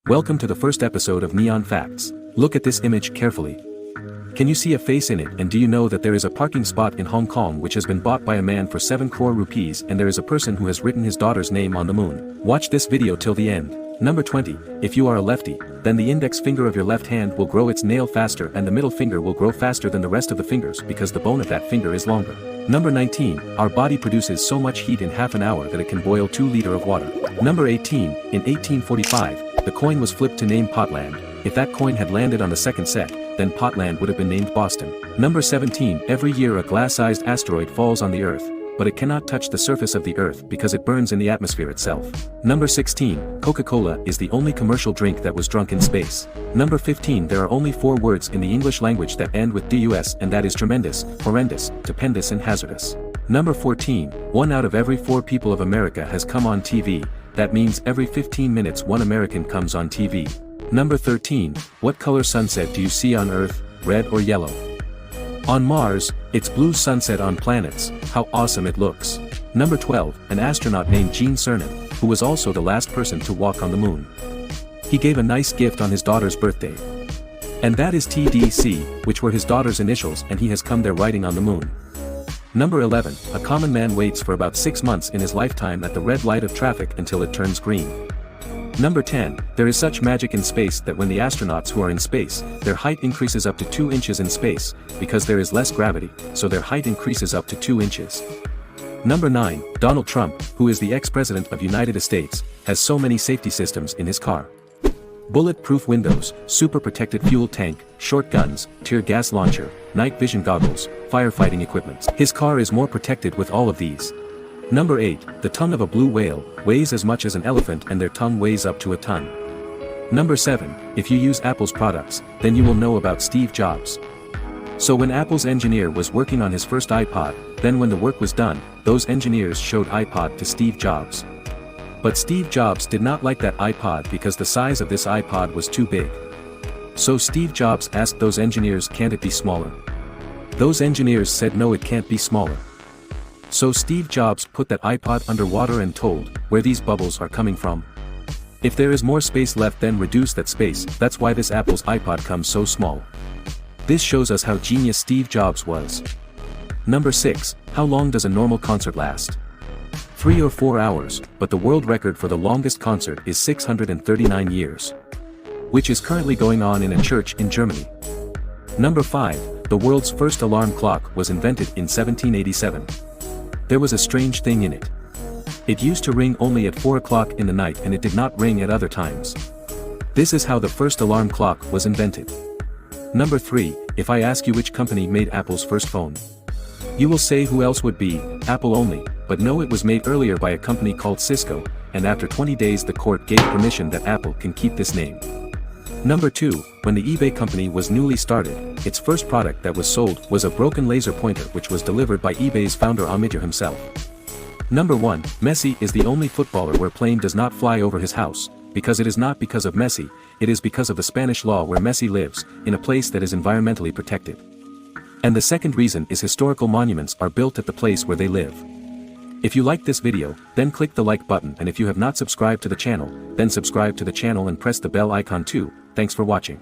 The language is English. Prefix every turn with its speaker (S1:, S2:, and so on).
S1: Welcome to the first episode of Neon Facts. Look at this image carefully. Can you see a face in it, and do you know that there is a parking spot in Hong Kong which has been bought by a man for 7 crore rupees, and there is a person who has written his daughter's name on the moon? Watch this video till the end. Number 20. If you are a lefty, then the index finger of your left hand will grow its nail faster and the middle finger will grow faster than the rest of the fingers because the bone of that finger is longer. Number 19. Our body produces so much heat in half an hour that it can boil 2 liters of water. Number 18. In 1845, the coin was flipped to name Potland. If that coin had landed on the second set, then Potland would have been named Boston. Number 17. Every year a glass-sized asteroid falls on the Earth, but it cannot touch the surface of the Earth because it burns in the atmosphere itself. Number 16. Coca-Cola is the only commercial drink that was drunk in space. Number 15. There are only 4 words in the English language that end with dus, and that is tremendous, horrendous, stupendous and hazardous. Number 14. 1 out of every 4 people of America has come on TV. That means every 15 minutes one American comes on TV. Number 13. What color sunset do you see on Earth, red or yellow? On Mars, it's blue sunset on planets. How awesome it looks. Number 12. An astronaut named Gene Cernan, who was also the last person to walk on the moon. He gave a nice gift on his daughter's birthday. And that is TDC, which were his daughter's initials, and he has come there riding on the moon. Number 11. A common man waits for about 6 months in his lifetime at the red light of traffic until it turns green. Number 10. There is such magic in space that when the astronauts who are in space, their height increases up to 2 inches in space, because there is less gravity, so their height increases up to 2 inches. Number 9. Donald Trump, who is the ex-president of United States, has so many safety systems in his car. Bulletproof windows, super protected fuel tank, short guns, tear gas launcher, night vision goggles, firefighting equipment. His car is more protected with all of these. Number 8. The tongue of a blue whale weighs as much as an elephant, and their tongue weighs up to a ton. Number 7. If you use Apple's products, then you will know about Steve Jobs. So when Apple's engineer was working on his first iPod, then when the work was done, those engineers showed iPod to Steve Jobs. But Steve Jobs did not like that iPod because the size of this iPod was too big. So Steve Jobs asked those engineers, can't it be smaller? Those engineers said no, it can't be smaller. So Steve Jobs put that iPod underwater and told, where these bubbles are coming from. If there is more space left, then reduce that space. That's why this Apple's iPod comes so small. This shows us how genius Steve Jobs was. Number 6. How long does a normal concert last? 3 or 4 hours, but the world record for the longest concert is 639 years. Which is currently going on in a church in Germany. Number 5. The world's first alarm clock was invented in 1787. There was a strange thing in it. It used to ring only at 4 o'clock in the night, and it did not ring at other times. This is how the first alarm clock was invented. Number 3. If I ask you which company made Apple's first phone, you will say who else would be, Apple only, but no, it was made earlier by a company called Cisco, and after 20 days the court gave permission that Apple can keep this name. Number 2. When the eBay company was newly started, its first product that was sold was a broken laser pointer which was delivered by eBay's founder Ahmed himself. Number 1. Messi is the only footballer where plane does not fly over his house, because it is not because of Messi, it is because of the Spanish law where Messi lives, in a place that is environmentally protected. And the second reason is historical monuments are built at the place where they live. If you liked this video, then click the like button, and if you have not subscribed to the channel, then subscribe to the channel and press the bell icon too. Thanks for watching.